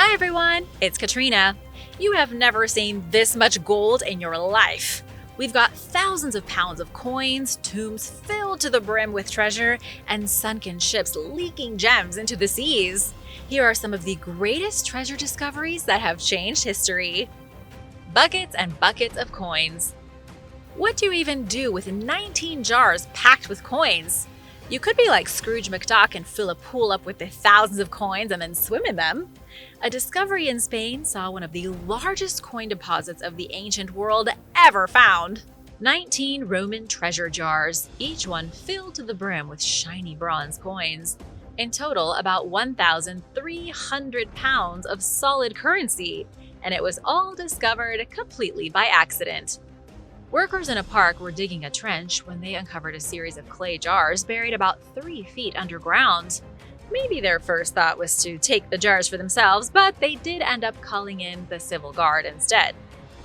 Hi everyone, it's Katrina. You have never seen this much gold in your life. We've got thousands of pounds of coins, tombs filled to the brim with treasure, and sunken ships leaking gems into the seas. Here are some of the greatest treasure discoveries that have changed history. Buckets and buckets of coins. What do you even do with 19 jars packed with coins? You could be like Scrooge McDuck and fill a pool up with the thousands of coins and then swim in them. A discovery in Spain saw one of the largest coin deposits of the ancient world ever found. 19 Roman treasure jars, each one filled to the brim with shiny bronze coins. In total, about 1,300 pounds of solid currency, and it was all discovered completely by accident. Workers in a park were digging a trench when they uncovered a series of clay jars buried about 3 feet underground. Maybe their first thought was to take the jars for themselves, but they did end up calling in the civil guard instead.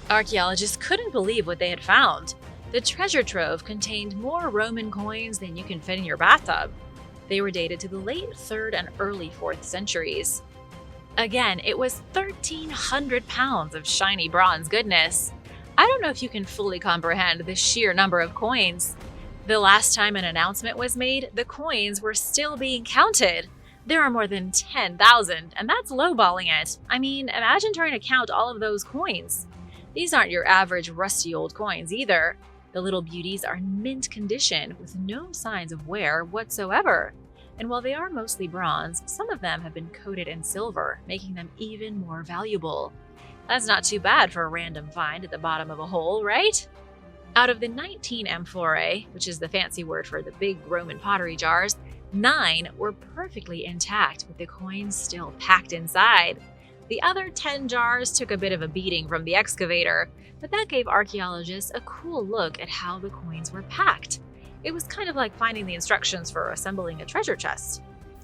Archaeologists couldn't believe what they had found. The treasure trove contained more Roman coins than you can fit in your bathtub. They were dated to the late 3rd and early 4th centuries. Again, it was 1,300 pounds of shiny bronze goodness. I don't know if you can fully comprehend the sheer number of coins. The last time an announcement was made, the coins were still being counted. There are more than 10,000, and that's lowballing it. I mean, imagine trying to count all of those coins. These aren't your average rusty old coins either. The little beauties are in mint condition with no signs of wear whatsoever. And while they are mostly bronze, some of them have been coated in silver, making them even more valuable. That's not too bad for a random find at the bottom of a hole, right? Out of the 19 amphorae, which is the fancy word for the big Roman pottery jars, 9 were perfectly intact with the coins still packed inside. The other 10 jars took a bit of a beating from the excavator, but that gave archaeologists a cool look at how the coins were packed. It was kind of like finding the instructions for assembling a treasure chest.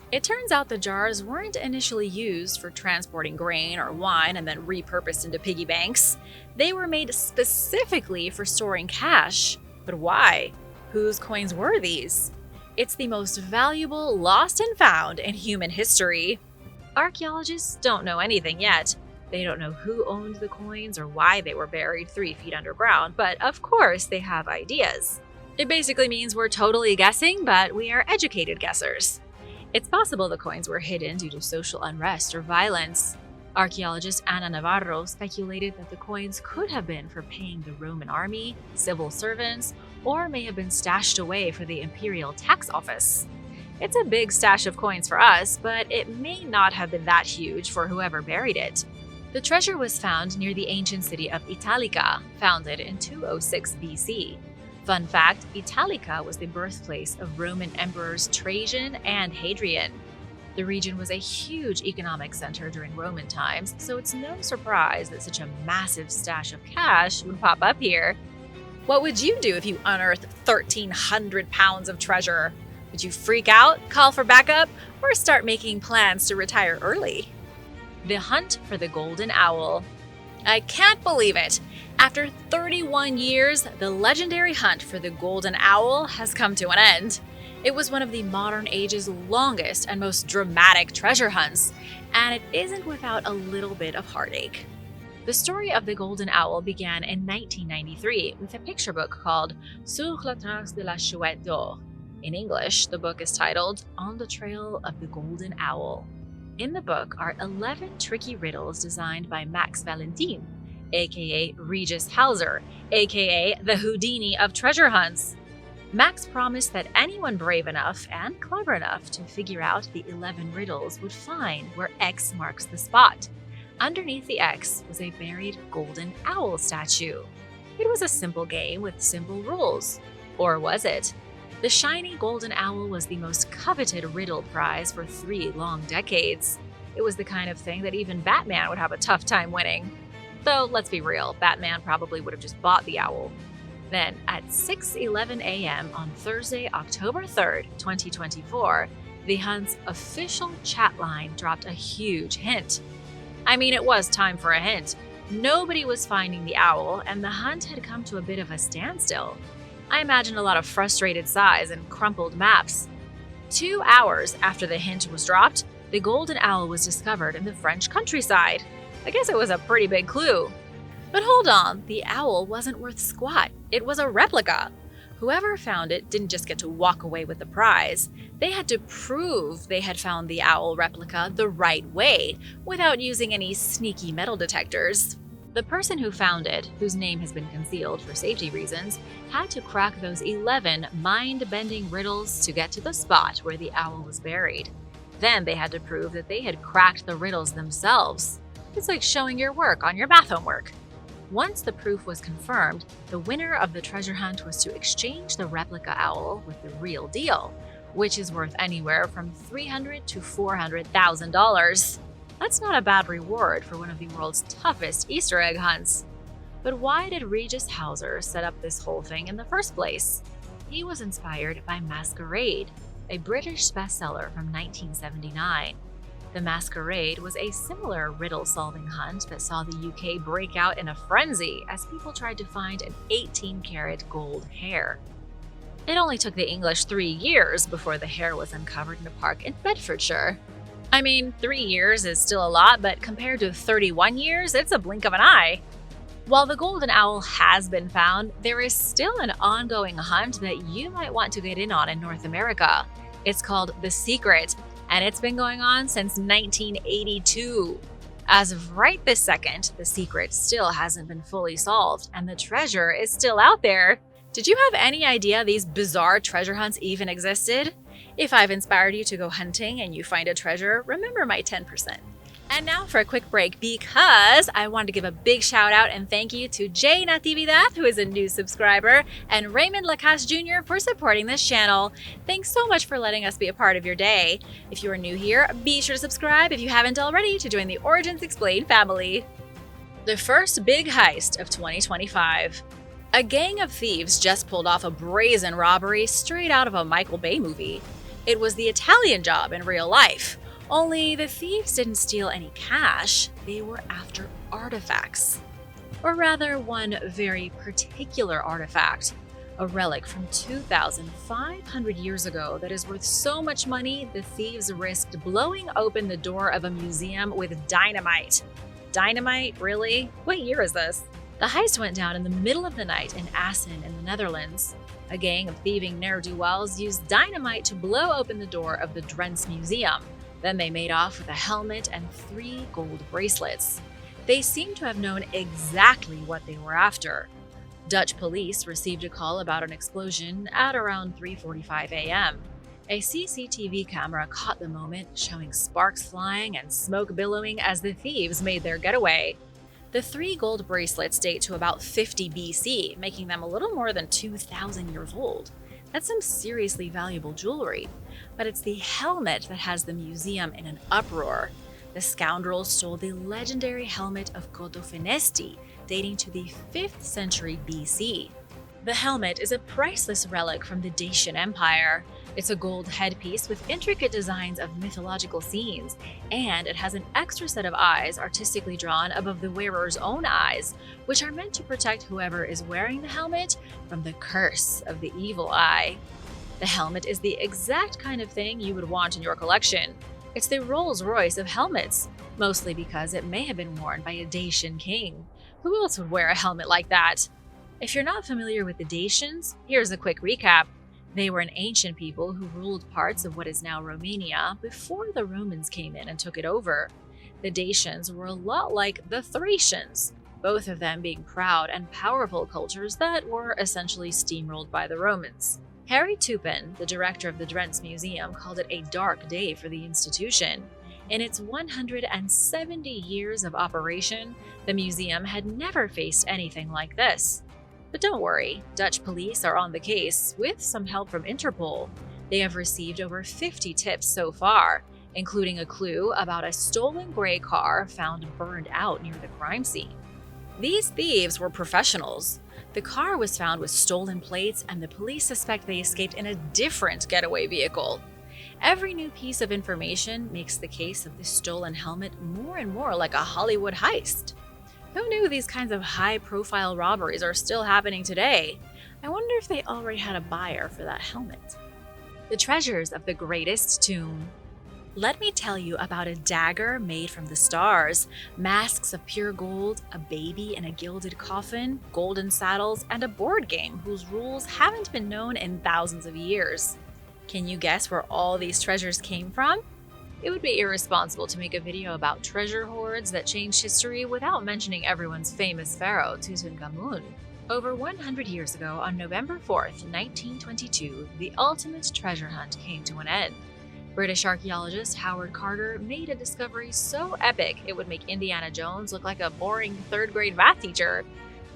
It turns out the jars weren't initially used for transporting grain or wine and then repurposed into piggy banks. They were made specifically for storing cash. But why? Whose coins were these? It's the most valuable lost and found in human history. Archaeologists don't know anything yet. They don't know who owned the coins or why they were buried 3 feet underground, but of course they have ideas. It basically means we're totally guessing, but we are educated guessers. It's possible the coins were hidden due to social unrest or violence. Archaeologist Ana Navarro speculated that the coins could have been for paying the Roman army, civil servants, or may have been stashed away for the imperial tax office. It's a big stash of coins for us, but it may not have been that huge for whoever buried it. The treasure was found near the ancient city of Italica, founded in 206 BC. Fun fact, Italica was the birthplace of Roman emperors Trajan and Hadrian. The region was a huge economic center during Roman times, so it's no surprise that such a massive stash of cash would pop up here. What would you do if you unearthed 1,300 pounds of treasure? Would you freak out, call for backup, or start making plans to retire early? The hunt for the golden owl. I can't believe it! After 31 years, the legendary hunt for the golden owl has come to an end. It was one of the modern age's longest and most dramatic treasure hunts, and it isn't without a little bit of heartache. The story of the golden owl began in 1993 with a picture book called Sur la trace de la chouette d'or. In English, the book is titled On the Trail of the Golden Owl. In the book are 11 tricky riddles designed by Max Valentin, aka Regis Hauser, aka the Houdini of treasure hunts. Max promised that anyone brave enough and clever enough to figure out the 11 riddles would find where X marks the spot. Underneath the X was a buried golden owl statue. It was a simple game with simple rules. Or was it? The shiny golden owl was the most coveted riddle prize for 3 long decades. It was the kind of thing that even Batman would have a tough time winning. Though, let's be real, Batman probably would have just bought the owl. Then, at 6:11 a.m. on Thursday, October 3rd, 2024, the hunt's official chat line dropped a huge hint. I mean, it was time for a hint. Nobody was finding the owl, and the hunt had come to a bit of a standstill. I imagine a lot of frustrated sighs and crumpled maps. 2 hours after the hint was dropped, The golden owl was discovered in the French countryside. I guess it was a pretty big clue. But hold on, the owl wasn't worth squat. It was a replica. Whoever found it didn't just get to walk away with the prize. They had to prove they had found the owl replica the right way, without using any sneaky metal detectors. The person who found it, whose name has been concealed for safety reasons, had to crack those 11 mind-bending riddles to get to the spot where the owl was buried. Then they had to prove that they had cracked the riddles themselves. It's like showing your work on your math homework. Once the proof was confirmed, the winner of the treasure hunt was to exchange the replica owl with the real deal, which is worth anywhere from $300,000 to $400,000. That's not a bad reward for one of the world's toughest Easter egg hunts. But why did Regis Hauser set up this whole thing in the first place? He was inspired by Masquerade, a British bestseller from 1979. The Masquerade was a similar riddle-solving hunt that saw the UK break out in a frenzy as people tried to find an 18-karat gold hair. It only took the English 3 years before the hair was uncovered in a park in Bedfordshire. I mean, 3 years is still a lot, but compared to 31 years, it's a blink of an eye. While the golden owl has been found, there is still an ongoing hunt that you might want to get in on in North America. It's called The Secret, and it's been going on since 1982. As of right this second, The Secret still hasn't been fully solved, and the treasure is still out there. Did you have any idea these bizarre treasure hunts even existed? If I've inspired you to go hunting and you find a treasure, remember my 10%. And now for a quick break, because I wanted to give a big shout out and thank you to Jay Natividad, who is a new subscriber, and Raymond Lacasse Jr. for supporting this channel. Thanks so much for letting us be a part of your day. If you are new here, be sure to subscribe if you haven't already to join the Origins Explained family. The first big heist of 2025. A gang of thieves just pulled off a brazen robbery straight out of a Michael Bay movie. It was the Italian Job in real life. Only the thieves didn't steal any cash, they were after artifacts. Or rather, one very particular artifact, a relic from 2,500 years ago that is worth so much money the thieves risked blowing open the door of a museum with dynamite. Dynamite, really? What year is this? The heist went down in the middle of the night in Assen in the Netherlands. A gang of thieving ne'er-do-wells used dynamite to blow open the door of the Drents Museum. Then they made off with a helmet and 3 gold bracelets. They seem to have known exactly what they were after. Dutch police received a call about an explosion at around 3:45 a.m. A CCTV camera caught the moment, showing sparks flying and smoke billowing as the thieves made their getaway. The 3 gold bracelets date to about 50 BC, making them a little more than 2,000 years old. That's some seriously valuable jewelry. But it's the helmet that has the museum in an uproar. The scoundrels stole the legendary helmet of Cotofenesti, dating to the 5th century BC. The helmet is a priceless relic from the Dacian Empire. It's a gold headpiece with intricate designs of mythological scenes, and it has an extra set of eyes artistically drawn above the wearer's own eyes, which are meant to protect whoever is wearing the helmet from the curse of the evil eye. The helmet is the exact kind of thing you would want in your collection. It's the Rolls-Royce of helmets, mostly because it may have been worn by a Dacian king. Who else would wear a helmet like that? If you're not familiar with the Dacians, here's a quick recap. They were an ancient people who ruled parts of what is now Romania before the Romans came in and took it over. The Dacians were a lot like the Thracians, both of them being proud and powerful cultures that were essentially steamrolled by the Romans. Harry Tupin, the director of the Drents Museum, called it a dark day for the institution. In its 170 years of operation, the museum had never faced anything like this. But don't worry, Dutch police are on the case, with some help from Interpol. They have received over 50 tips so far, including a clue about a stolen gray car found burned out near the crime scene. These thieves were professionals. The car was found with stolen plates, and the police suspect they escaped in a different getaway vehicle. Every new piece of information makes the case of the stolen helmet more and more like a Hollywood heist. Who knew these kinds of high-profile robberies are still happening today? I wonder if they already had a buyer for that helmet. The treasures of the greatest tomb. Let me tell you about a dagger made from the stars, masks of pure gold, a baby in a gilded coffin, golden saddles, and a board game whose rules haven't been known in thousands of years. Can you guess where all these treasures came from? It would be irresponsible to make a video about treasure hoards that changed history without mentioning everyone's famous pharaoh, Tutankhamun. Over 100 years ago, on November 4th, 1922, the ultimate treasure hunt came to an end. British archaeologist Howard Carter made a discovery so epic it would make Indiana Jones look like a boring third-grade math teacher.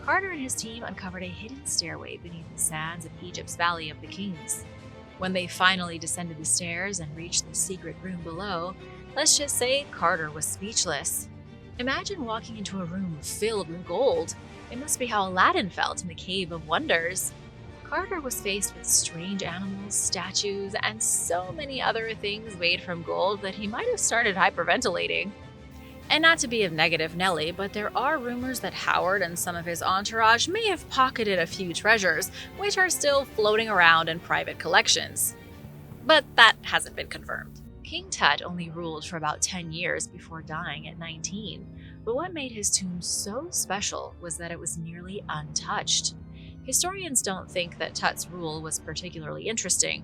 Carter and his team uncovered a hidden stairway beneath the sands of Egypt's Valley of the Kings. When they finally descended the stairs and reached the secret room below, let's just say Carter was speechless. Imagine walking into a room filled with gold. It must be how Aladdin felt in the Cave of Wonders. Carter was faced with strange animals, statues, and so many other things made from gold that he might have started hyperventilating. And not to be a negative Nelly, but there are rumors that Howard and some of his entourage may have pocketed a few treasures, which are still floating around in private collections. But that hasn't been confirmed. King Tut only ruled for about 10 years before dying at 19, but what made his tomb so special was that it was nearly untouched. Historians don't think that Tut's rule was particularly interesting.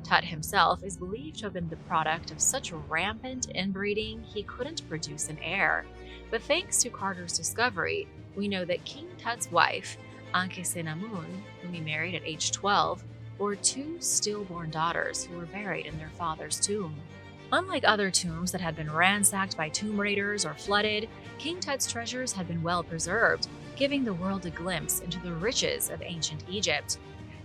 Tut himself is believed to have been the product of such rampant inbreeding he couldn't produce an heir. But thanks to Carter's discovery, we know that King Tut's wife, Ankhesenamun, whom he married at age 12, bore 2 stillborn daughters who were buried in their father's tomb. Unlike other tombs that had been ransacked by tomb raiders or flooded, King Tut's treasures had been well preserved, giving the world a glimpse into the riches of ancient Egypt.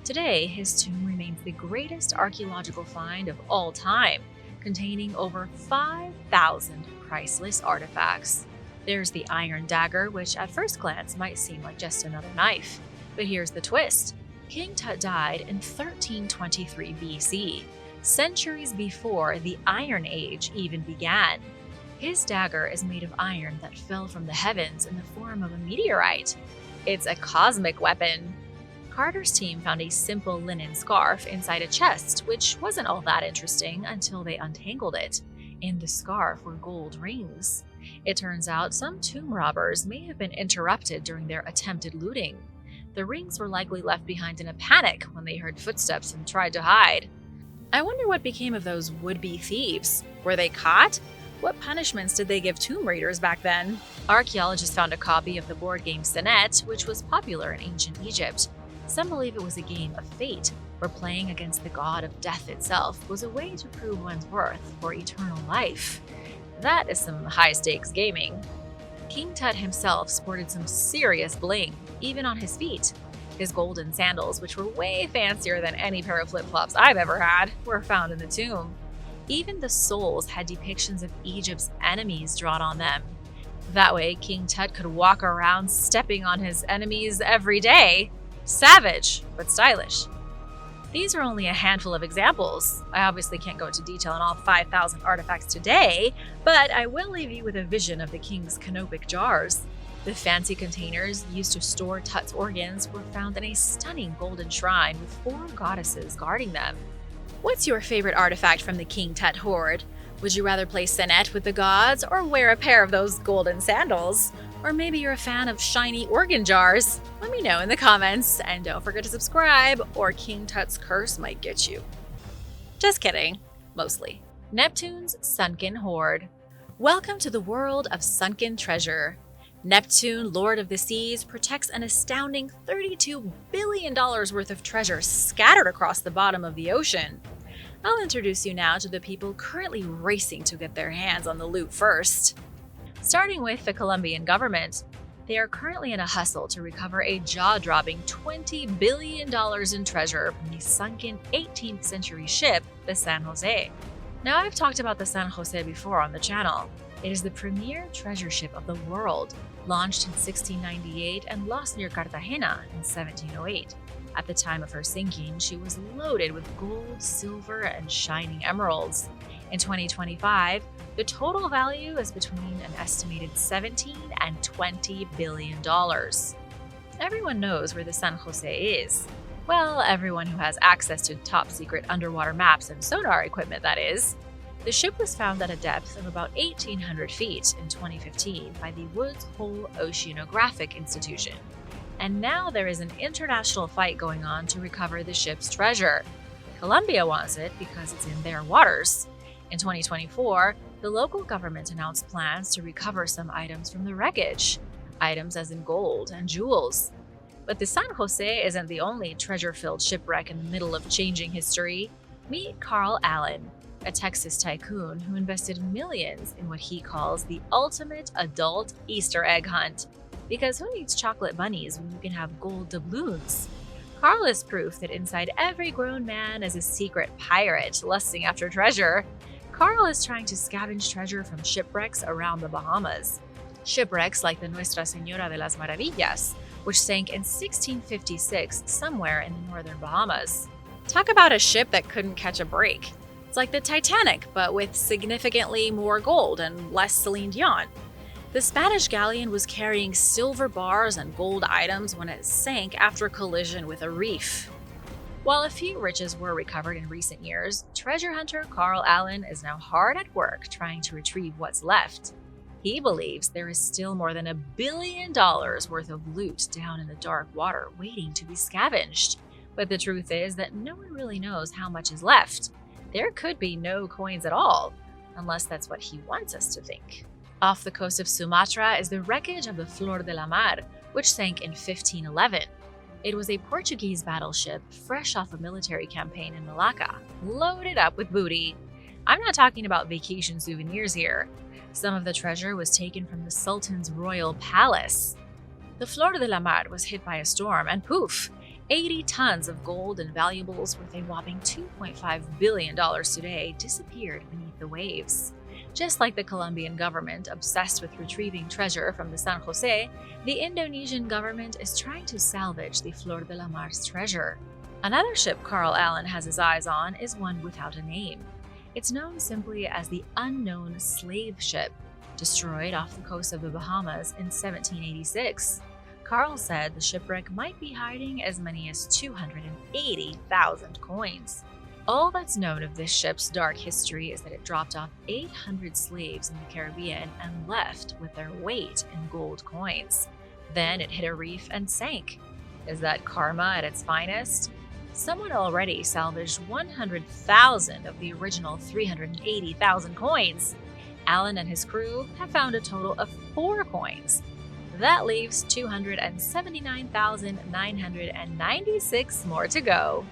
Today, his tomb remains the greatest archaeological find of all time, containing over 5,000 priceless artifacts. There's the iron dagger, which at first glance might seem like just another knife. But here's the twist. King Tut died in 1323 BC, centuries before the Iron Age even began. His dagger is made of iron that fell from the heavens in the form of a meteorite. It's a cosmic weapon. Carter's team found a simple linen scarf inside a chest, which wasn't all that interesting until they untangled it. In the scarf were gold rings. It turns out some tomb robbers may have been interrupted during their attempted looting. The rings were likely left behind in a panic when they heard footsteps and tried to hide. I wonder what became of those would-be thieves. Were they caught? What punishments did they give tomb raiders back then? Archaeologists found a copy of the board game Senet, which was popular in ancient Egypt. Some believe it was a game of fate, where playing against the god of death itself was a way to prove one's worth for eternal life. That is some high-stakes gaming. King Tut himself sported some serious bling, even on his feet. His golden sandals, which were way fancier than any pair of flip-flops I've ever had, were found in the tomb. Even the soles had depictions of Egypt's enemies drawn on them. That way, King Tut could walk around stepping on his enemies every day. Savage, but stylish. These are only a handful of examples. I obviously can't go into detail on all 5,000 artifacts today, but I will leave you with a vision of the king's canopic jars. The fancy containers used to store Tut's organs were found in a stunning golden shrine with 4 goddesses guarding them. What's your favorite artifact from the King Tut hoard? Would you rather play Senet with the gods or wear a pair of those golden sandals? Or maybe you're a fan of shiny organ jars? Let me know in the comments, and don't forget to subscribe or King Tut's curse might get you. Just kidding, mostly. Neptune's Sunken Hoard. Welcome to the world of sunken treasure. Neptune, Lord of the Seas, protects an astounding $32 billion worth of treasure scattered across the bottom of the ocean. I'll introduce you now to the people currently racing to get their hands on the loot first. Starting with the Colombian government, they are currently in a hustle to recover a jaw-dropping $20 billion in treasure from the sunken 18th century ship, the San Jose. Now, I've talked about the San Jose before on the channel. It is the premier treasure ship of the world, launched in 1698 and lost near Cartagena in 1708. At the time of her sinking, she was loaded with gold, silver, and shining emeralds. In 2025, the total value is between an estimated $17 and $20 billion. Everyone knows where the San Jose is. Well, everyone who has access to top-secret underwater maps and sonar equipment, that is. The ship was found at a depth of about 1,800 feet in 2015 by the Woods Hole Oceanographic Institution. And now there is an international fight going on to recover the ship's treasure. Colombia wants it because it's in their waters. In 2024, the local government announced plans to recover some items from the wreckage, items as in gold and jewels. But the San Jose isn't the only treasure-filled shipwreck in the middle of changing history. Meet Carl Allen, a Texas tycoon who invested millions in what he calls the ultimate adult Easter egg hunt. Because who needs chocolate bunnies when you can have gold doubloons? Carl is proof that inside every grown man is a secret pirate lusting after treasure. Carl is trying to scavenge treasure from shipwrecks around the Bahamas. Shipwrecks like the Nuestra Señora de las Maravillas, which sank in 1656 somewhere in the northern Bahamas. Talk about a ship that couldn't catch a break. It's like the Titanic, but with significantly more gold and less Celine Dion. The Spanish galleon was carrying silver bars and gold items when it sank after a collision with a reef. While a few riches were recovered in recent years, treasure hunter Carl Allen is now hard at work trying to retrieve what's left. He believes there is still more than $1 billion worth of loot down in the dark water waiting to be scavenged. But the truth is that no one really knows how much is left. There could be no coins at all, unless that's what he wants us to think. Off the coast of Sumatra is the wreckage of the Flor de la Mar, which sank in 1511. It was a Portuguese battleship fresh off a military campaign in Malacca, loaded up with booty. I'm not talking about vacation souvenirs here. Some of the treasure was taken from the Sultan's royal palace. The Flor de la Mar was hit by a storm and poof, 80 tons of gold and valuables worth a whopping $2.5 billion today disappeared beneath the waves. Just like the Colombian government obsessed with retrieving treasure from the San Jose, the Indonesian government is trying to salvage the Flor de la Mar's treasure. Another ship Carl Allen has his eyes on is one without a name. It's known simply as the Unknown Slave Ship, destroyed off the coast of the Bahamas in 1786. Carl said the shipwreck might be hiding as many as 280,000 coins. All that's known of this ship's dark history is that it dropped off 800 slaves in the Caribbean and left with their weight in gold coins. Then it hit a reef and sank. Is that karma at its finest? Someone already salvaged 100,000 of the original 380,000 coins. Allen and his crew have found a total of 4 coins. That leaves 279,996 more to go.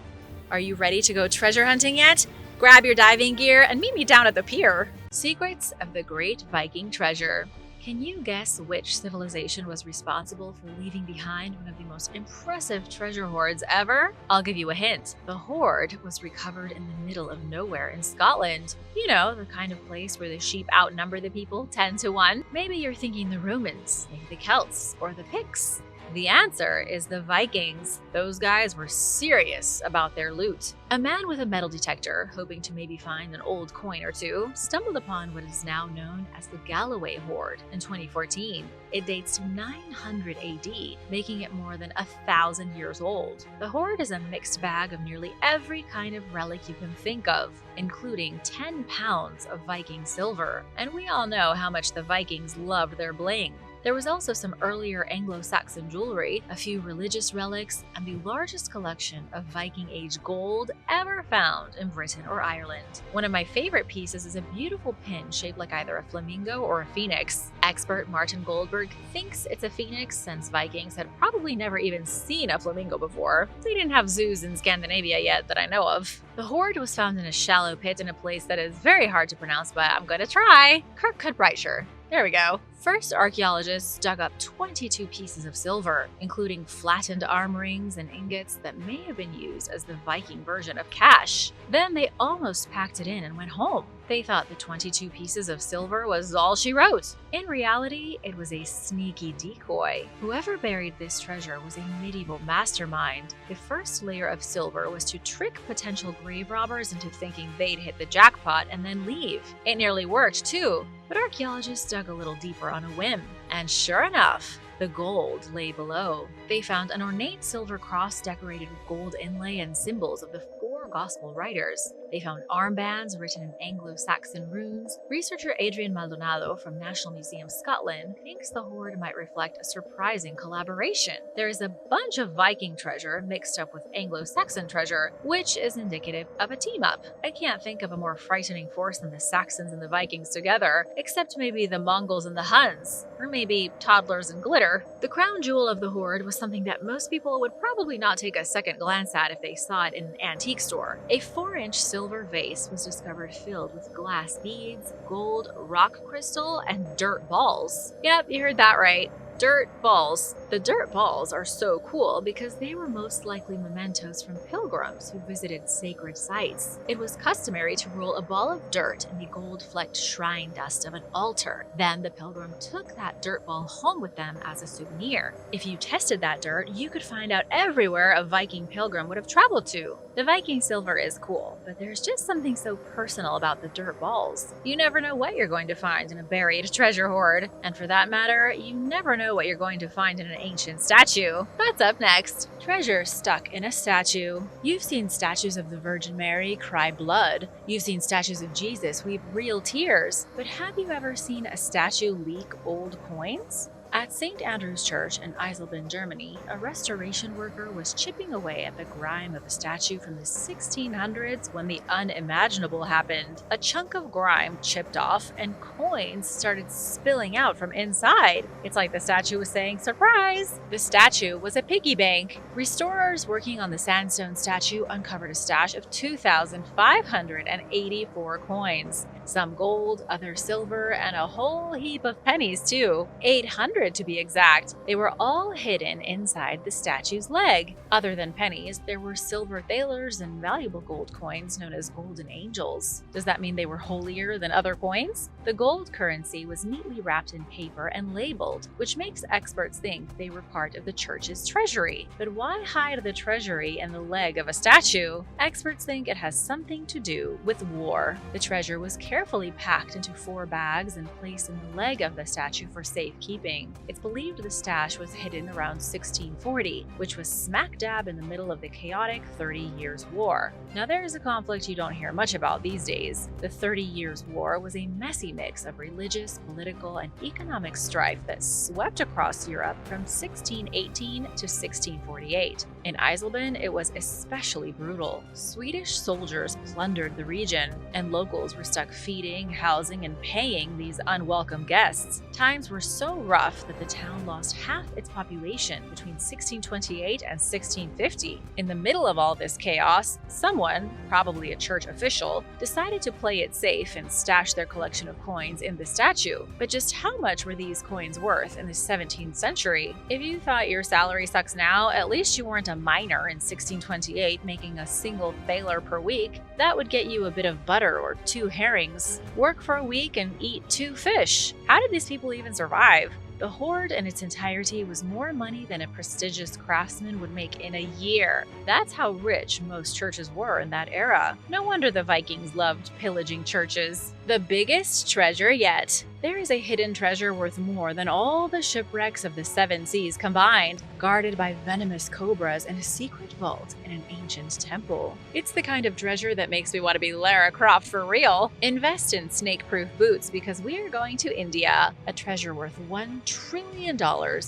Are you ready to go treasure hunting yet? Grab your diving gear and meet me down at the pier. Secrets of the Great Viking Treasure. Can you guess which civilization was responsible for leaving behind one of the most impressive treasure hoards ever? I'll give you a hint. The hoard was recovered in the middle of nowhere in Scotland. You know, the kind of place where the sheep outnumber the people 10 to 1. Maybe you're thinking the Romans, maybe the Celts, or the Picts. The answer is the Vikings. Those guys were serious about their loot. A man with a metal detector, hoping to maybe find an old coin or two, stumbled upon what is now known as the Galloway Hoard in 2014. It dates to 900 AD, making it more than 1,000 years old. The hoard is a mixed bag of nearly every kind of relic you can think of, including 10 pounds of Viking silver. And we all know how much the Vikings loved their bling. There was also some earlier Anglo-Saxon jewelry, a few religious relics, and the largest collection of Viking-age gold ever found in Britain or Ireland. One of my favorite pieces is a beautiful pin shaped like either a flamingo or a phoenix. Expert Martin Goldberg thinks it's a phoenix since Vikings had probably never even seen a flamingo before. They didn't have zoos in Scandinavia yet that I know of. The hoard was found in a shallow pit in a place that is very hard to pronounce, but I'm gonna try. Kirkcudbrightshire. There we go. First, archaeologists dug up 22 pieces of silver, including flattened arm rings and ingots that may have been used as the Viking version of cash. Then they almost packed it in and went home. They thought the 22 pieces of silver was all she wrote. In reality, it was a sneaky decoy. Whoever buried this treasure was a medieval mastermind. The first layer of silver was to trick potential grave robbers into thinking they'd hit the jackpot and then leave. It nearly worked too, but archaeologists dug a little deeper on a whim. And sure enough, the gold lay below. They found an ornate silver cross decorated with gold inlay and symbols of the 4 gospel writers. They found armbands written in Anglo-Saxon runes. Researcher Adrian Maldonado from National Museum Scotland thinks the hoard might reflect a surprising collaboration. There is a bunch of Viking treasure mixed up with Anglo-Saxon treasure, which is indicative of a team-up. I can't think of a more frightening force than the Saxons and the Vikings together, except maybe the Mongols and the Huns, or maybe toddlers and glitter. The crown jewel of the hoard was something that most people would probably not take a second glance at if they saw it in an antique store. A 4-inch silver vase was discovered filled with glass beads, gold, rock crystal, and dirt balls. Yep, you heard that right. Dirt balls. The dirt balls are so cool because they were most likely mementos from pilgrims who visited sacred sites. It was customary to roll a ball of dirt in the gold-flecked shrine dust of an altar. Then the pilgrim took that dirt ball home with them as a souvenir. If you tested that dirt, you could find out everywhere a Viking pilgrim would have traveled to. The Viking silver is cool, but there's just something so personal about the dirt balls. You never know what you're going to find in a buried treasure hoard. And for that matter, you never know what you're going to find in an ancient statue. That's up next. Treasure stuck in a statue. You've seen statues of the Virgin Mary cry blood. You've seen statues of Jesus weep real tears. But have you ever seen a statue leak old coins? At St. Andrew's Church in Eisleben, Germany, a restoration worker was chipping away at the grime of a statue from the 1600s when the unimaginable happened. A chunk of grime chipped off and coins started spilling out from inside. It's like the statue was saying, "Surprise!" The statue was a piggy bank. Restorers working on the sandstone statue uncovered a stash of 2,584 coins. Some gold, others silver, and a whole heap of pennies too. 800 to be exact. They were all hidden inside the statue's leg. Other than pennies, there were silver thalers and valuable gold coins known as golden angels. Does that mean they were holier than other coins? The gold currency was neatly wrapped in paper and labeled, which makes experts think they were part of the church's treasury. But why hide the treasury in the leg of a statue? Experts think it has something to do with war. The treasure was carefully packed into 4 bags and placed in the leg of the statue for safekeeping. It's believed the stash was hidden around 1640, which was smack dab in the middle of the chaotic 30 Years' War. Now there is a conflict you don't hear much about these days. The 30 Years' War was a messy mix of religious, political, and economic strife that swept across Europe from 1618 to 1648. In Eisleben, it was especially brutal. Swedish soldiers plundered the region, and locals were stuck feeding, housing, and paying these unwelcome guests. Times were so rough that the town lost half its population between 1628 and 1650. In the middle of all this chaos, someone, probably a church official, decided to play it safe and stash their collection of coins in the statue. But just how much were these coins worth in the 17th century? If you thought your salary sucks now, at least you weren't a miner in 1628 making a single thaler per week. That would get you a bit of butter or 2 herrings. Work for a week and eat 2 fish. How did these people even survive? The hoard in its entirety was more money than a prestigious craftsman would make in a year. That's how rich most churches were in that era. No wonder the Vikings loved pillaging churches. The biggest treasure yet. There is a hidden treasure worth more than all the shipwrecks of the 7 seas combined, guarded by venomous cobras in a secret vault in an ancient temple. It's the kind of treasure that makes me want to be Lara Croft for real. Invest in snake-proof boots because we are going to India. A treasure worth $1 trillion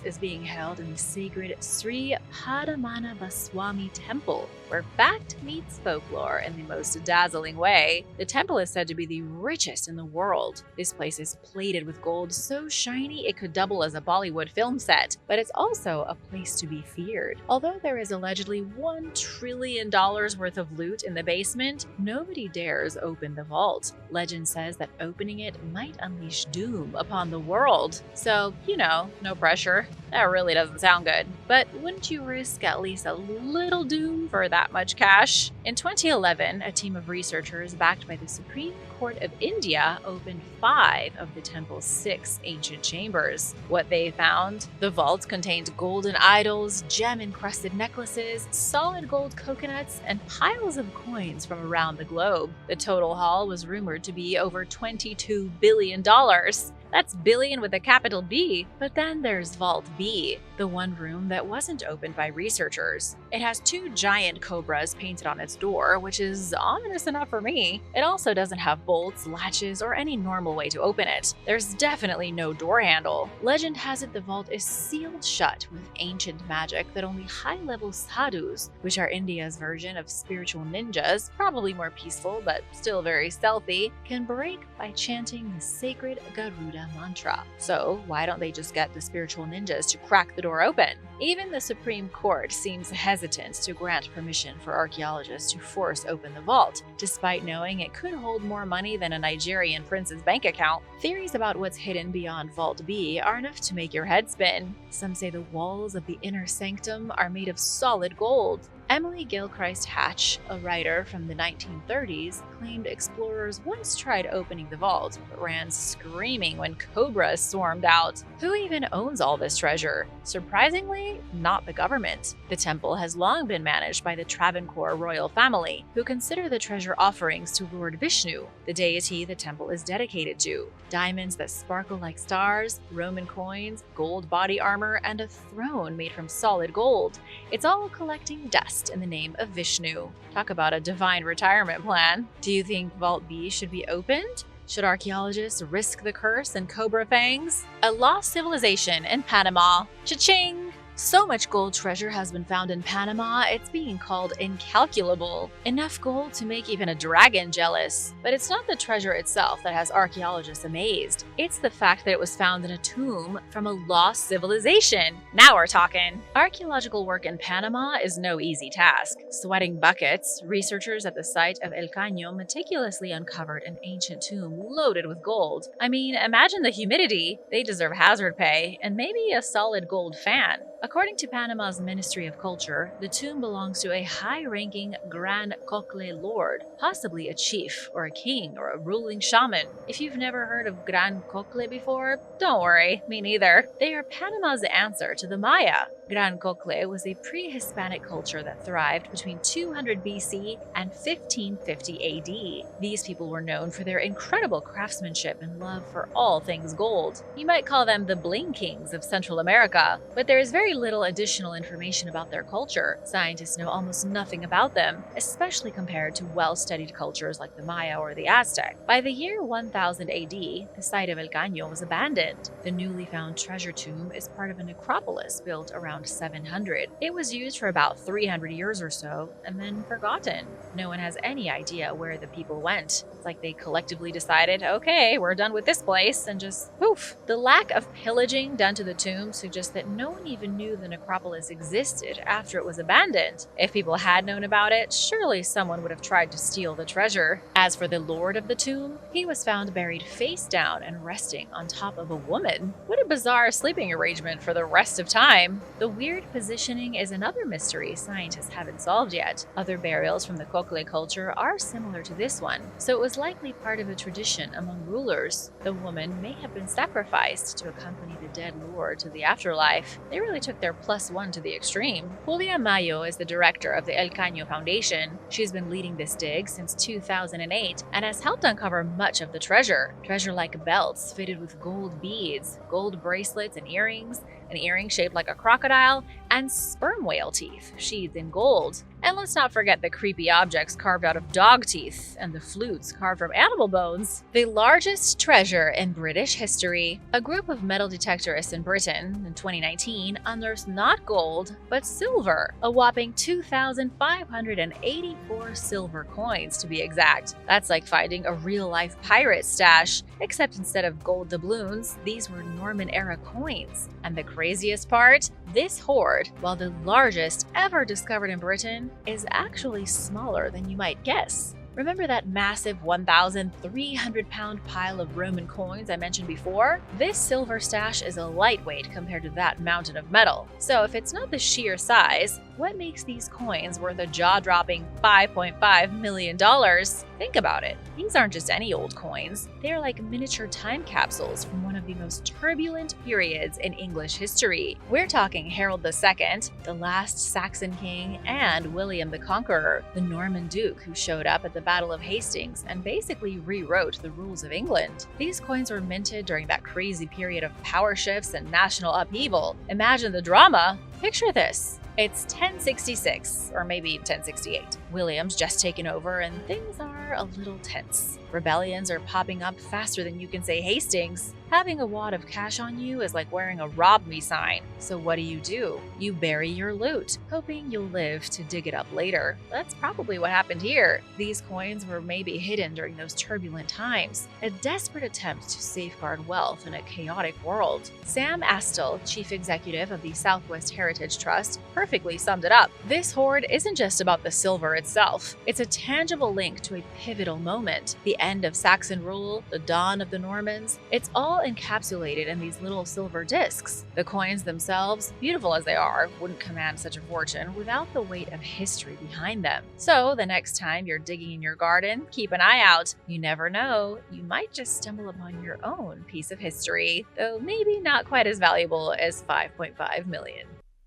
is being held in the sacred Sri Padmanabhaswamy Temple, where fact meets folklore in the most dazzling way. The temple is said to be the richest in the world. This place is plated with gold so shiny it could double as a Bollywood film set, but it's also a place to be feared. Although there is allegedly $1 trillion worth of loot in the basement, nobody dares open the vault. Legend says that opening it might unleash doom upon the world. So, no pressure. That really doesn't sound good. But wouldn't you risk at least a little doom for that much cash? In 2011, a team of researchers backed by the Supreme Court of India opened 5 of the temple's 6 ancient chambers. What they found? The vault contained golden idols, gem-encrusted necklaces, solid gold coconuts, and piles of coins from around the globe. The total haul was rumored to be over $22 billion. That's billion with a capital B. But then there's Vault B, the one room that wasn't opened by researchers. It has 2 giant cobras painted on its door, which is ominous enough for me. It also doesn't have bolts, latches, or any normal way to open it. There's definitely no door handle. Legend has it the vault is sealed shut with ancient magic that only high-level sadhus, which are India's version of spiritual ninjas, probably more peaceful but still very stealthy, can break by chanting the sacred Garuda mantra. So why don't they just get the spiritual ninjas to crack the door open? Even the Supreme Court seems hesitant to grant permission for archaeologists to force open the vault, despite knowing it could hold more money than a Nigerian prince's bank account. Theories about what's hidden beyond Vault B are enough to make your head spin. Some say the walls of the inner sanctum are made of solid gold. Emily Gilchrist Hatch, a writer from the 1930s, claimed explorers once tried opening the vault, but ran screaming when cobras swarmed out. Who even owns all this treasure? Surprisingly, not the government. The temple has long been managed by the Travancore royal family, who consider the treasure offerings to Lord Vishnu, the deity the temple is dedicated to. Diamonds that sparkle like stars, Roman coins, gold body armor, and a throne made from solid gold. It's all collecting dust in the name of Vishnu. Talk about a divine retirement plan. Do you think Vault B should be opened? Should archaeologists risk the curse and cobra fangs? A lost civilization in Panama. Cha-ching! So much gold treasure has been found in Panama, it's being called incalculable. Enough gold to make even a dragon jealous. But it's not the treasure itself that has archaeologists amazed. It's the fact that it was found in a tomb from a lost civilization. Now we're talking. Archaeological work in Panama is no easy task. Sweating buckets, researchers at the site of El Caño meticulously uncovered an ancient tomb loaded with gold. I mean, imagine the humidity. They deserve hazard pay, and maybe a solid gold fan. According to Panama's Ministry of Culture, the tomb belongs to a high-ranking Gran Cocle lord, possibly a chief or a king or a ruling shaman. If you've never heard of Gran Cocle before, don't worry, me neither. They are Panama's answer to the Maya. Gran Cocle was a pre-Hispanic culture that thrived between 200 BC and 1550 AD. These people were known for their incredible craftsmanship and love for all things gold. You might call them the bling kings of Central America, but there is very little additional information about their culture. Scientists know almost nothing about them, especially compared to well-studied cultures like the Maya or the Aztec. By the year 1000 AD, the site of El Caño was abandoned. The newly found treasure tomb is part of a necropolis built around 700. It was used for about 300 years or so, and then forgotten. No one has any idea where the people went. It's like they collectively decided, okay, we're done with this place, and just poof. The lack of pillaging done to the tomb suggests that no one even knew the necropolis existed after it was abandoned. If people had known about it, surely someone would have tried to steal the treasure. As for the lord of the tomb, he was found buried face down and resting on top of a woman. What a bizarre sleeping arrangement for the rest of time. The weird positioning is another mystery scientists haven't solved yet. Other burials from the Cocle culture are similar to this one, so it was likely part of a tradition among rulers. The woman may have been sacrificed to accompany the dead lord to the afterlife. They really took their +1 to the extreme. Julia Mayo is the director of the El Caño Foundation. She's been leading this dig since 2008 and has helped uncover much of the treasure. Treasure-like belts fitted with gold beads, gold bracelets and earrings, an earring shaped like a crocodile, and sperm whale teeth sheathed in gold. And let's not forget the creepy objects carved out of dog teeth and the flutes carved from animal bones. The largest treasure in British history. A group of metal detectorists in Britain in 2019 unearthed not gold, but silver. A whopping 2,584 silver coins to be exact. That's like finding a real-life pirate stash, except instead of gold doubloons, these were Norman-era coins. And the craziest part? This hoard, while the largest ever discovered in Britain, is actually smaller than you might guess. Remember that massive 1,300-pound pile of Roman coins I mentioned before? This silver stash is a lightweight compared to that mountain of metal. So if it's not the sheer size, What makes these coins worth a jaw-dropping $5.5 million? Think about it. These aren't just any old coins. They're like miniature time capsules from one of the most turbulent periods in English history. We're talking Harold II, the last Saxon king, and William the Conqueror, the Norman Duke who showed up at the Battle of Hastings and basically rewrote the rules of England. These coins were minted during that crazy period of power shifts and national upheaval. Imagine the drama. Picture this. It's 1066, or maybe 1068. William's just taken over and things are a little tense. Rebellions are popping up faster than you can say Hastings. Having a wad of cash on you is like wearing a rob me sign. So what do? You bury your loot, hoping you'll live to dig it up later. That's probably what happened here. These coins were maybe hidden during those turbulent times, a desperate attempt to safeguard wealth in a chaotic world. Sam Astle, chief executive of the Southwest Heritage Trust, perfectly summed it up. This hoard isn't just about the silver itself. It's a tangible link to a pivotal moment, the end of Saxon rule, the dawn of the Normans. It's all encapsulated in these little silver discs. The coins themselves, beautiful as they are, wouldn't command such a fortune without the weight of history behind them. So the next time you're digging in your garden, keep an eye out. You never know, you might just stumble upon your own piece of history, though maybe not quite as valuable as 5.5 million.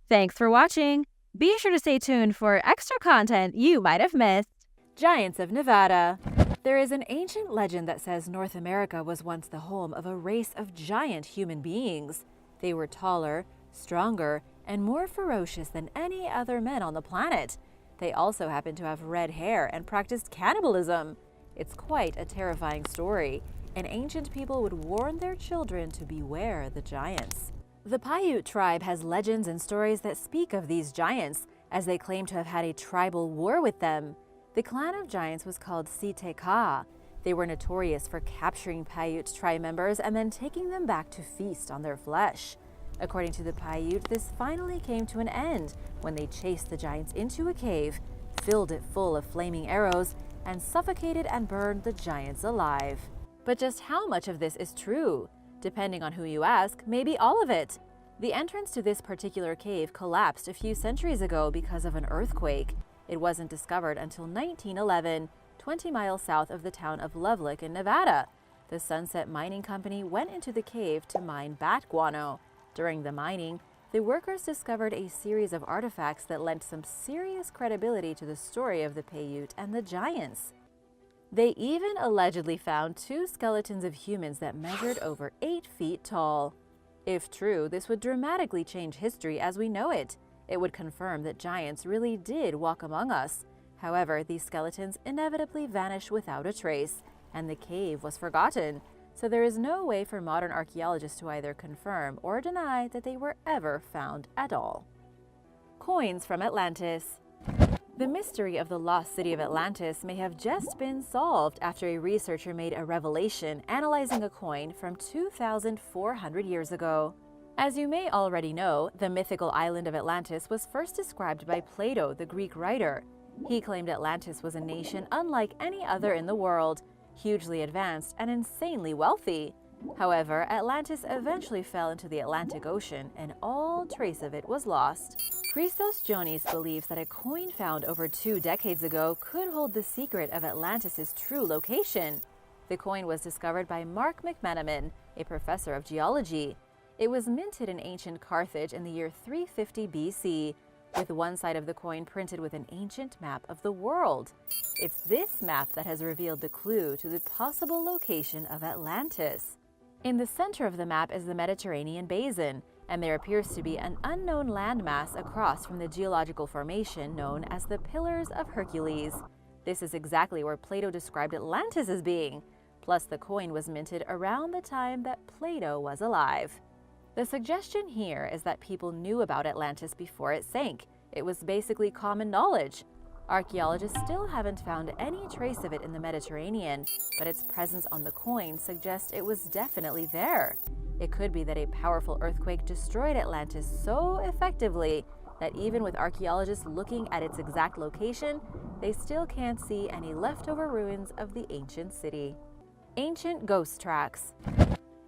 Thanks for watching. Be sure to stay tuned for extra content you might have missed. Giants of Nevada. There is an ancient legend that says North America was once the home of a race of giant human beings. They were taller, stronger, and more ferocious than any other men on the planet. They also happened to have red hair and practiced cannibalism. It's quite a terrifying story, and ancient people would warn their children to beware the giants. The Paiute tribe has legends and stories that speak of these giants, as they claim to have had a tribal war with them. The clan of giants was called Siteka. They were notorious for capturing Paiute tribe members and then taking them back to feast on their flesh. According to the Paiute, this finally came to an end when they chased the giants into a cave, filled it full of flaming arrows, and suffocated and burned the giants alive. But just how much of this is true? Depending on who you ask, maybe all of it. The entrance to this particular cave collapsed a few centuries ago because of an earthquake. It wasn't discovered until 1911, 20 miles south of the town of Lovelock in Nevada. The Sunset Mining Company went into the cave to mine bat guano. During the mining, the workers discovered a series of artifacts that lent some serious credibility to the story of the Paiute and the giants. They even allegedly found 2 skeletons of humans that measured over 8 feet tall. If true, this would dramatically change history as we know it. It would confirm that giants really did walk among us. However, these skeletons inevitably vanish without a trace, and the cave was forgotten. So there is no way for modern archaeologists to either confirm or deny that they were ever found at all. Coins from Atlantis. The mystery of the lost city of Atlantis may have just been solved after a researcher made a revelation analyzing a coin from 2,400 years ago. As you may already know, the mythical island of Atlantis was first described by Plato, the Greek writer. He claimed Atlantis was a nation unlike any other in the world, hugely advanced and insanely wealthy. However, Atlantis eventually fell into the Atlantic Ocean, and all trace of it was lost. Christos Jonis believes that a coin found over 2 decades ago could hold the secret of Atlantis' true location. The coin was discovered by Mark McManaman, a professor of geology. It was minted in ancient Carthage in the year 350 BC, with one side of the coin printed with an ancient map of the world. It's this map that has revealed the clue to the possible location of Atlantis. In the center of the map is the Mediterranean basin, and there appears to be an unknown landmass across from the geological formation known as the Pillars of Hercules. This is exactly where Plato described Atlantis as being. Plus, the coin was minted around the time that Plato was alive. The suggestion here is that people knew about Atlantis before it sank. It was basically common knowledge. Archaeologists still haven't found any trace of it in the Mediterranean, but its presence on the coin suggests it was definitely there. It could be that a powerful earthquake destroyed Atlantis so effectively that even with archaeologists looking at its exact location, they still can't see any leftover ruins of the ancient city. Ancient ghost tracks.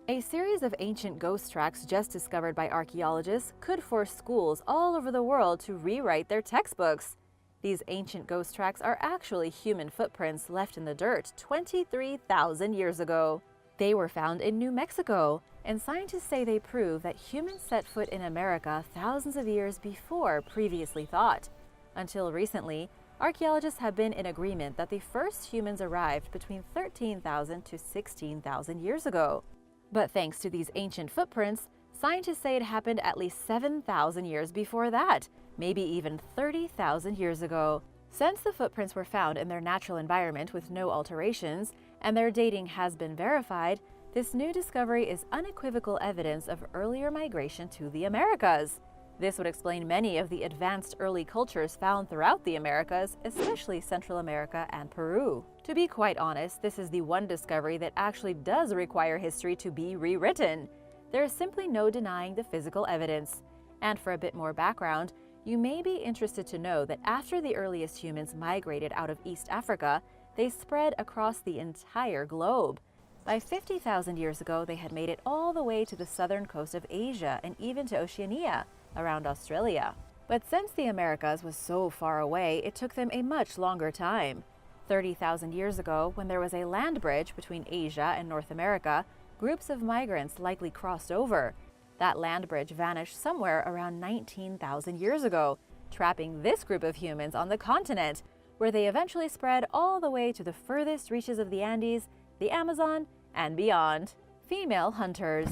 A series of ancient ghost tracks just discovered by archaeologists could force schools all over the world to rewrite their textbooks. These ancient ghost tracks are actually human footprints left in the dirt 23,000 years ago. They were found in New Mexico, and scientists say they prove that humans set foot in America thousands of years before previously thought. Until recently, archaeologists have been in agreement that the first humans arrived between 13,000 to 16,000 years ago. But thanks to these ancient footprints, scientists say it happened at least 7,000 years before that, maybe even 30,000 years ago. Since the footprints were found in their natural environment with no alterations, and their dating has been verified, this new discovery is unequivocal evidence of earlier migration to the Americas. This would explain many of the advanced early cultures found throughout the Americas, especially Central America and Peru. To be quite honest, this is the one discovery that actually does require history to be rewritten. There is simply no denying the physical evidence. And for a bit more background, you may be interested to know that after the earliest humans migrated out of East Africa, they spread across the entire globe. By 50,000 years ago, they had made it all the way to the southern coast of Asia and even to Oceania, around Australia. But since the Americas was so far away, it took them a much longer time. 30,000 years ago, when there was a land bridge between Asia and North America, groups of migrants likely crossed over. That land bridge vanished somewhere around 19,000 years ago, trapping this group of humans on the continent, where they eventually spread all the way to the furthest reaches of the Andes, the Amazon, and beyond. Female hunters.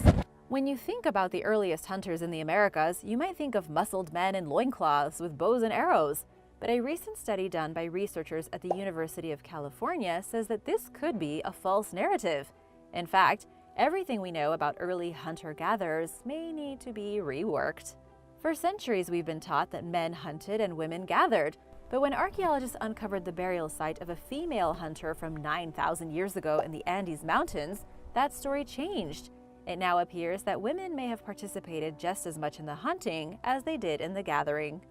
When you think about the earliest hunters in the Americas, you might think of muscled men in loincloths with bows and arrows. But a recent study done by researchers at the University of California says that this could be a false narrative. In fact, everything we know about early hunter-gatherers may need to be reworked. For centuries, we've been taught that men hunted and women gathered. But when archaeologists uncovered the burial site of a female hunter from 9,000 years ago in the Andes Mountains, that story changed. It now appears that women may have participated just as much in the hunting as they did in the gathering.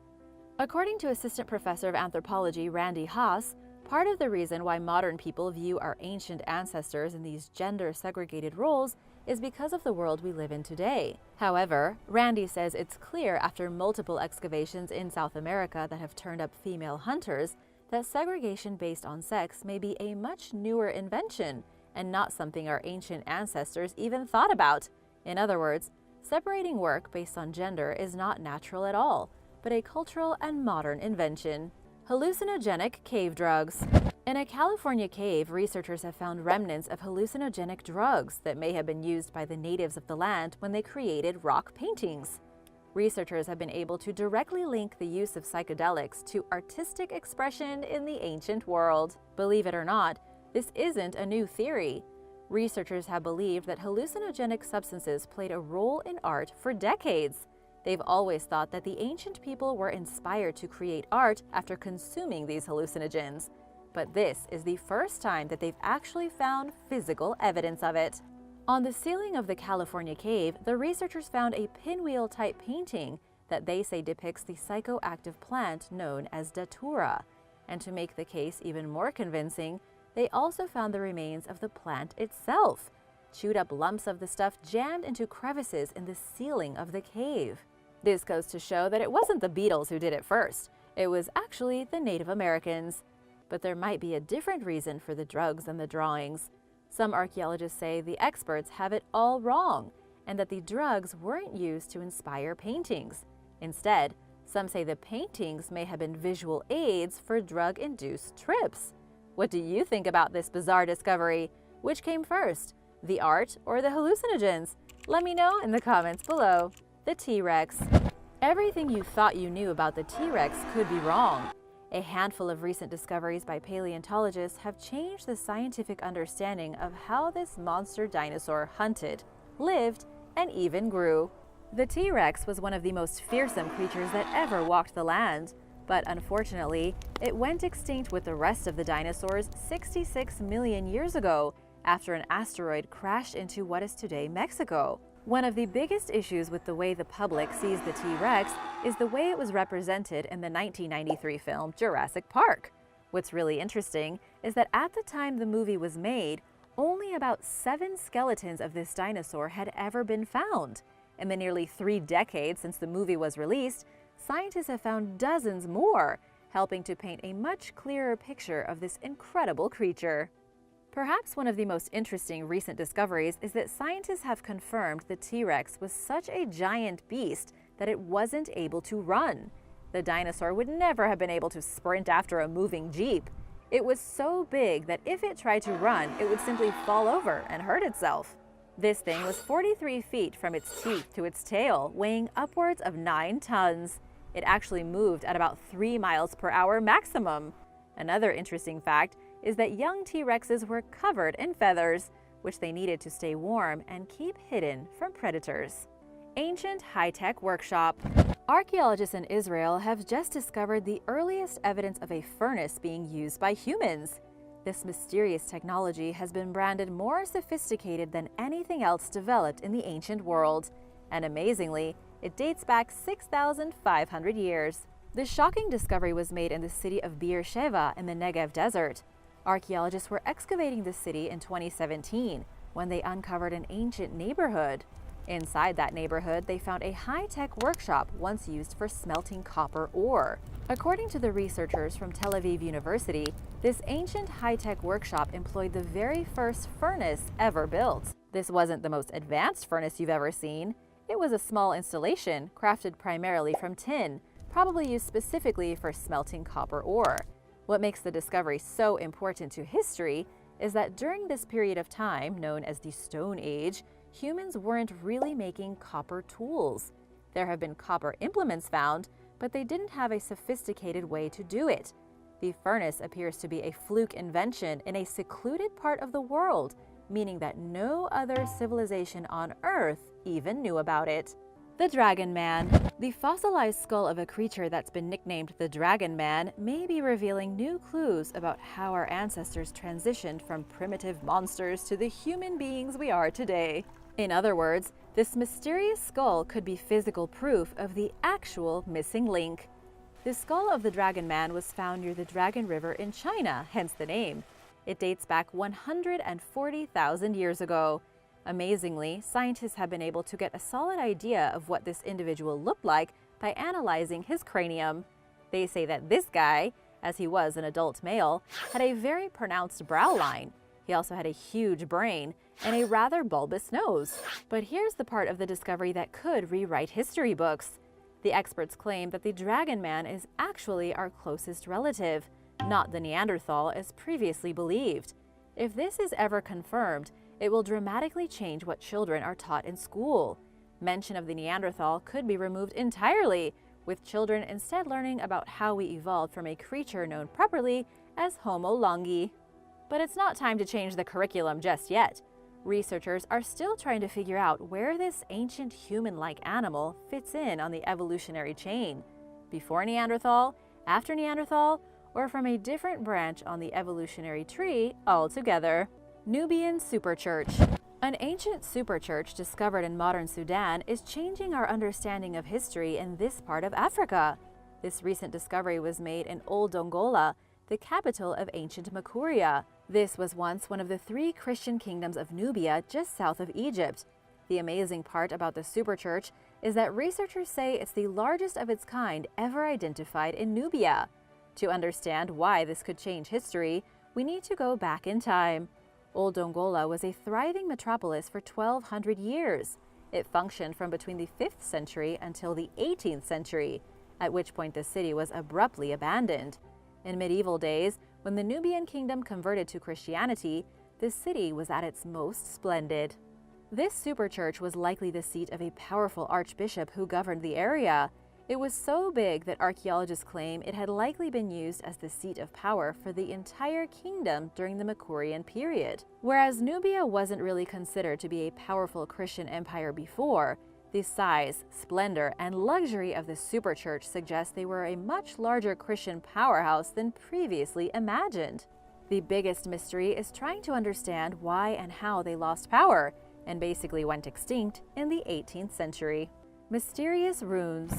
According to Assistant Professor of Anthropology Randy Haas, part of the reason why modern people view our ancient ancestors in these gender-segregated roles is because of the world we live in today. However, Randy says it's clear after multiple excavations in South America that have turned up female hunters that segregation based on sex may be a much newer invention and not something our ancient ancestors even thought about. In other words, separating work based on gender is not natural at all, but a cultural and modern invention. Hallucinogenic cave drugs. In a California cave, researchers have found remnants of hallucinogenic drugs that may have been used by the natives of the land when they created rock paintings. Researchers have been able to directly link the use of psychedelics to artistic expression in the ancient world. Believe it or not, this isn't a new theory. Researchers have believed that hallucinogenic substances played a role in art for decades. They've always thought that the ancient people were inspired to create art after consuming these hallucinogens. But this is the first time that they've actually found physical evidence of it. On the ceiling of the California cave, the researchers found a pinwheel-type painting that they say depicts the psychoactive plant known as datura. And to make the case even more convincing, they also found the remains of the plant itself. Chewed up lumps of the stuff jammed into crevices in the ceiling of the cave. This goes to show that it wasn't the Beatles who did it first. It was actually the Native Americans. But there might be a different reason for the drugs and the drawings. Some archaeologists say the experts have it all wrong, and that the drugs weren't used to inspire paintings. Instead, some say the paintings may have been visual aids for drug-induced trips. What do you think about this bizarre discovery? Which came first, the art or the hallucinogens? Let me know in the comments below. The T-Rex. Everything you thought you knew about the T-Rex could be wrong. A handful of recent discoveries by paleontologists have changed the scientific understanding of how this monster dinosaur hunted, lived, and even grew. The T-Rex was one of the most fearsome creatures that ever walked the land. But unfortunately, it went extinct with the rest of the dinosaurs 66 million years ago after an asteroid crashed into what is today Mexico. One of the biggest issues with the way the public sees the T-Rex is the way it was represented in the 1993 film Jurassic Park. What's really interesting is that at the time the movie was made, Only about 7 skeletons of this dinosaur had ever been found. In the nearly 3 decades since the movie was released, scientists have found dozens more, helping to paint a much clearer picture of this incredible creature. Perhaps one of the most interesting recent discoveries is that scientists have confirmed the T-Rex was such a giant beast that it wasn't able to run. The dinosaur would never have been able to sprint after a moving jeep. It was so big that if it tried to run, it would simply fall over and hurt itself. This thing was 43 feet from its teeth to its tail, weighing upwards of 9 tons. It actually moved at about 3 miles per hour maximum. Another interesting fact is that young T-Rexes were covered in feathers, which they needed to stay warm and keep hidden from predators. Ancient high-tech workshop. Archaeologists in Israel have just discovered the earliest evidence of a furnace being used by humans. This mysterious technology has been branded more sophisticated than anything else developed in the ancient world. And amazingly, it dates back 6,500 years. This shocking discovery was made in the city of Beersheba in the Negev desert. Archaeologists were excavating the city in 2017 when they uncovered an ancient neighborhood. Inside that neighborhood, they found a high-tech workshop once used for smelting copper ore. According to the researchers from Tel Aviv University, this ancient high-tech workshop employed the very first furnace ever built. This wasn't the most advanced furnace you've ever seen. It was a small installation crafted primarily from tin, probably used specifically for smelting copper ore. What makes the discovery so important to history is that during this period of time, known as the Stone Age, humans weren't really making copper tools. There have been copper implements found, but they didn't have a sophisticated way to do it. The furnace appears to be a fluke invention in a secluded part of the world, meaning that no other civilization on Earth even knew about it. The Dragon Man. The fossilized skull of a creature that's been nicknamed the Dragon Man may be revealing new clues about how our ancestors transitioned from primitive monsters to the human beings we are today. In other words, this mysterious skull could be physical proof of the actual missing link. The skull of the Dragon Man was found near the Dragon River in China, hence the name. It dates back 140,000 years ago. Amazingly, scientists have been able to get a solid idea of what this individual looked like by analyzing his cranium. They say that this guy, as he was an adult male, had a very pronounced brow line. He also had a huge brain and a rather bulbous nose. But here's the part of the discovery that could rewrite history books. The experts claim that the Dragon Man is actually our closest relative, not the Neanderthal as previously believed. If this is ever confirmed, it will dramatically change what children are taught in school. Mention of the Neanderthal could be removed entirely, with children instead learning about how we evolved from a creature known properly as Homo longi. But it's not time to change the curriculum just yet. Researchers are still trying to figure out where this ancient human-like animal fits in on the evolutionary chain. Before Neanderthal, after Neanderthal, or from a different branch on the evolutionary tree altogether. Nubian Superchurch. An ancient superchurch discovered in modern Sudan is changing our understanding of history in this part of Africa. This recent discovery was made in Old Dongola, the capital of ancient Makuria. This was once one of the 3 Christian kingdoms of Nubia just south of Egypt. The amazing part about the superchurch is that researchers say it's the largest of its kind ever identified in Nubia. To understand why this could change history, we need to go back in time. Old Dongola was a thriving metropolis for 1,200 years. It functioned from between the 5th century until the 18th century, at which point the city was abruptly abandoned. In medieval days, when the Nubian kingdom converted to Christianity, the city was at its most splendid. This superchurch was likely the seat of a powerful archbishop who governed the area. It was so big that archaeologists claim it had likely been used as the seat of power for the entire kingdom during the Makurian period. Whereas Nubia wasn't really considered to be a powerful Christian empire before, the size, splendor, and luxury of the superchurch suggests they were a much larger Christian powerhouse than previously imagined. The biggest mystery is trying to understand why and how they lost power, and basically went extinct in the 18th century. Mysterious runes.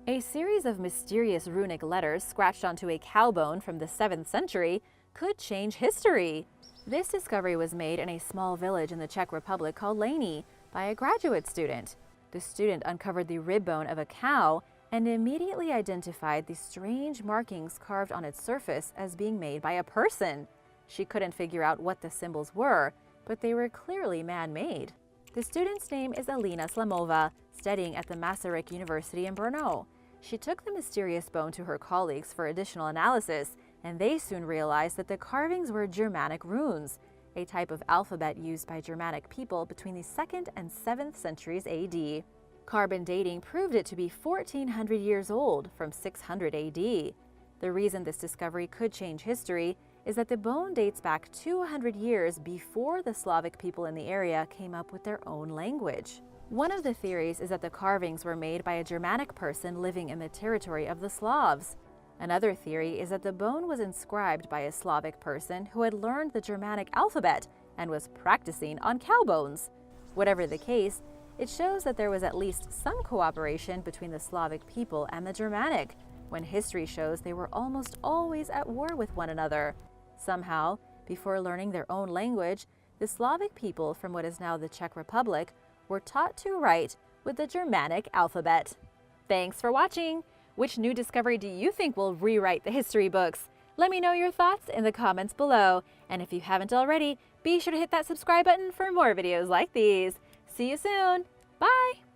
A series of mysterious runic letters scratched onto a cow bone from the 7th century could change history. This discovery was made in a small village in the Czech Republic called Lany by a graduate student. The student uncovered the rib bone of a cow and immediately identified the strange markings carved on its surface as being made by a person. She couldn't figure out what the symbols were, but they were clearly man-made. The student's name is Alina Slamova, studying at the Masaryk University in Brno. She took the mysterious bone to her colleagues for additional analysis, and they soon realized that the carvings were Germanic runes, a type of alphabet used by Germanic people between the 2nd and 7th centuries AD. Carbon dating proved it to be 1,400 years old, from 600 AD. The reason this discovery could change history is that the bone dates back 200 years before the Slavic people in the area came up with their own language. One of the theories is that the carvings were made by a Germanic person living in the territory of the Slavs. Another theory is that the bone was inscribed by a Slavic person who had learned the Germanic alphabet and was practicing on cow bones. Whatever the case, it shows that there was at least some cooperation between the Slavic people and the Germanic, when history shows they were almost always at war with one another. Somehow, before learning their own language, the Slavic people from what is now the Czech Republic were taught to write with the Germanic alphabet. Thanks for watching! Which new discovery do you think will rewrite the history books? Let me know your thoughts in the comments below. And if you haven't already, be sure to hit that subscribe button for more videos like these. See you soon! Bye!